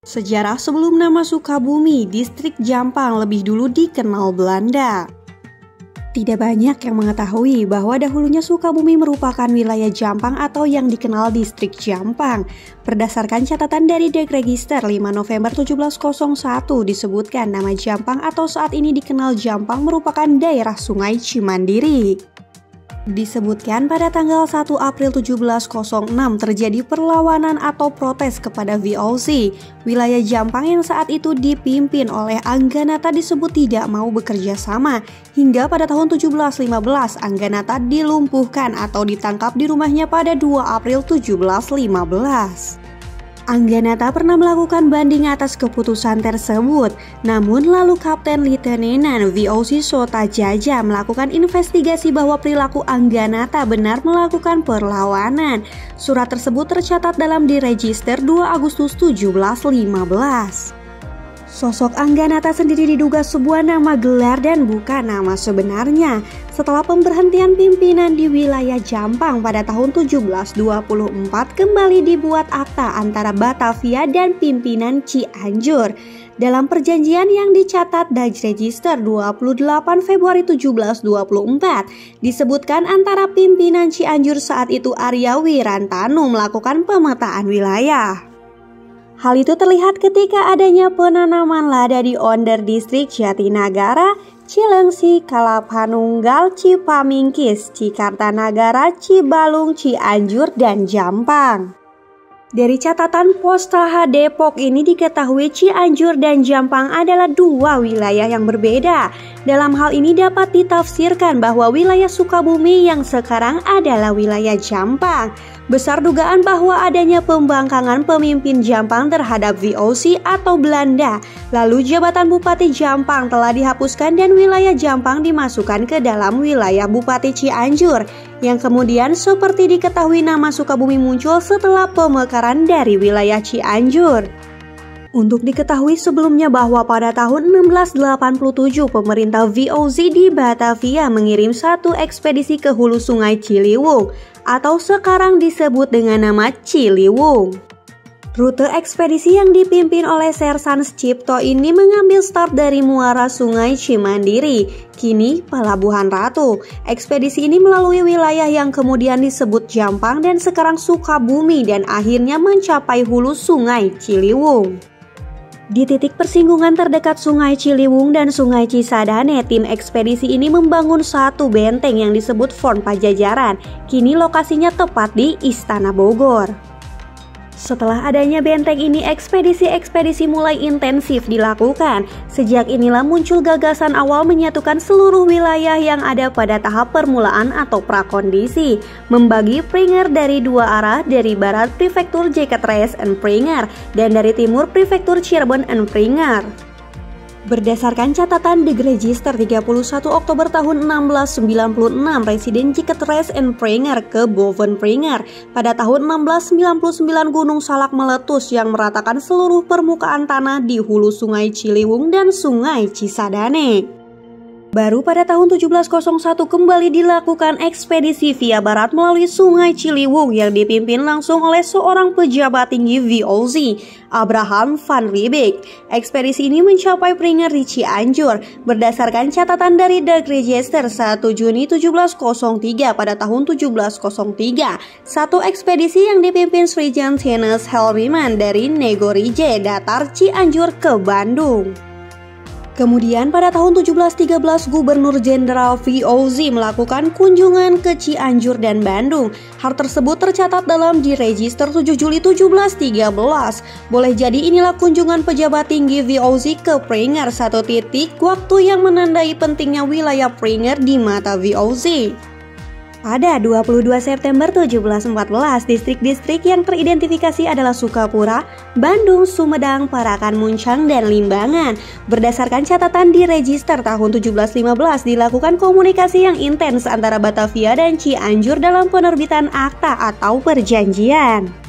Sejarah sebelum nama Sukabumi, distrik Jampang lebih dulu dikenal Belanda. Tidak banyak yang mengetahui bahwa dahulunya Sukabumi merupakan wilayah Jampang atau yang dikenal distrik Jampang. Berdasarkan catatan dari Deg Register 5 November 1701 disebutkan nama Jampang atau saat ini dikenal Jampang merupakan daerah Sungai Cimandiri. Disebutkan pada tanggal 1 April 1706 terjadi perlawanan atau protes kepada VOC. Wilayah Jampang yang saat itu dipimpin oleh Angganata disebut tidak mau bekerja sama. Hingga pada tahun 1715 Angganata dilumpuhkan atau ditangkap di rumahnya pada 2 April 1715. Angganata pernah melakukan banding atas keputusan tersebut. Namun lalu Kapten Litenenan VOC Sota Jaja melakukan investigasi bahwa perilaku Angganata benar melakukan perlawanan. Surat tersebut tercatat dalam di Register 2 Agustus 1715. Sosok Angganata sendiri diduga sebuah nama gelar dan bukan nama sebenarnya. Setelah pemberhentian pimpinan di wilayah Jampang pada tahun 1724 kembali dibuat akta antara Batavia dan pimpinan Cianjur. Dalam perjanjian yang dicatat Dutch Register 28 Februari 1724 disebutkan antara pimpinan Cianjur saat itu Arya Wirantanu melakukan pemetaan wilayah. Hal itu terlihat ketika adanya penanaman lada di Onder Distrik Jatinagara, Cilengsi, Kalapanunggal, Cipamingkis, Cikartanagara, Cibalung, Cianjur, dan Jampang. Dari catatan Postaha Depok ini diketahui Cianjur dan Jampang adalah dua wilayah yang berbeda. Dalam hal ini dapat ditafsirkan bahwa wilayah Sukabumi yang sekarang adalah wilayah Jampang. Besar dugaan bahwa adanya pembangkangan pemimpin Jampang terhadap VOC atau Belanda. Lalu jabatan Bupati Jampang telah dihapuskan dan wilayah Jampang dimasukkan ke dalam wilayah Bupati Cianjur. Yang kemudian seperti diketahui nama Sukabumi muncul setelah pemekaran dari wilayah Cianjur. Untuk diketahui sebelumnya bahwa pada tahun 1687 pemerintah VOC di Batavia mengirim satu ekspedisi ke hulu sungai Ciliwung atau sekarang disebut dengan nama Ciliwung. Rute ekspedisi yang dipimpin oleh Sersan Cipto ini mengambil start dari muara sungai Cimandiri, kini Pelabuhan Ratu. Ekspedisi ini melalui wilayah yang kemudian disebut Jampang dan sekarang Sukabumi dan akhirnya mencapai hulu sungai Ciliwung. Di titik persinggungan terdekat Sungai Ciliwung dan Sungai Cisadane, tim ekspedisi ini membangun satu benteng yang disebut Fort Pajajaran. Kini lokasinya tepat di Istana Bogor. Setelah adanya benteng ini, ekspedisi mulai intensif dilakukan. Sejak inilah muncul gagasan awal menyatukan seluruh wilayah yang ada pada tahap permulaan atau prakondisi, membagi Pringer dari dua arah, dari barat Prefektur Jekatres and Pringer dan dari timur Prefektur Cirebon and Pringer. Berdasarkan catatan Deg Register 31 Oktober tahun 1696, Presiden Jekatres and Pringer ke Boven Pringer. Pada tahun 1699 Gunung Salak meletus yang meratakan seluruh permukaan tanah di hulu Sungai Ciliwung dan Sungai Cisadane. Baru pada tahun 1701 kembali dilakukan ekspedisi via barat melalui Sungai Ciliwung yang dipimpin langsung oleh seorang pejabat tinggi VOC, Abraham van Riebeeck. Ekspedisi ini mencapai Pringer di Cianjur. Berdasarkan catatan dari Deg Register 1 Juni 1703 pada tahun 1703, satu ekspedisi yang dipimpin Sri Jantinus Helriman dari Negorije datar Cianjur ke Bandung. Kemudian pada tahun 1713 Gubernur Jenderal VOC melakukan kunjungan ke Cianjur dan Bandung. Hal tersebut tercatat dalam di Register 7 Juli 1713. Boleh jadi inilah kunjungan pejabat tinggi VOC ke Pringer, satu titik waktu yang menandai pentingnya wilayah Pringer di mata VOC. Pada 22 September 1714, distrik-distrik yang teridentifikasi adalah Sukapura, Bandung, Sumedang, Parakan, Muncang, dan Limbangan. Berdasarkan catatan di Register tahun 1715 dilakukan komunikasi yang intens antara Batavia dan Cianjur dalam penerbitan akta atau perjanjian.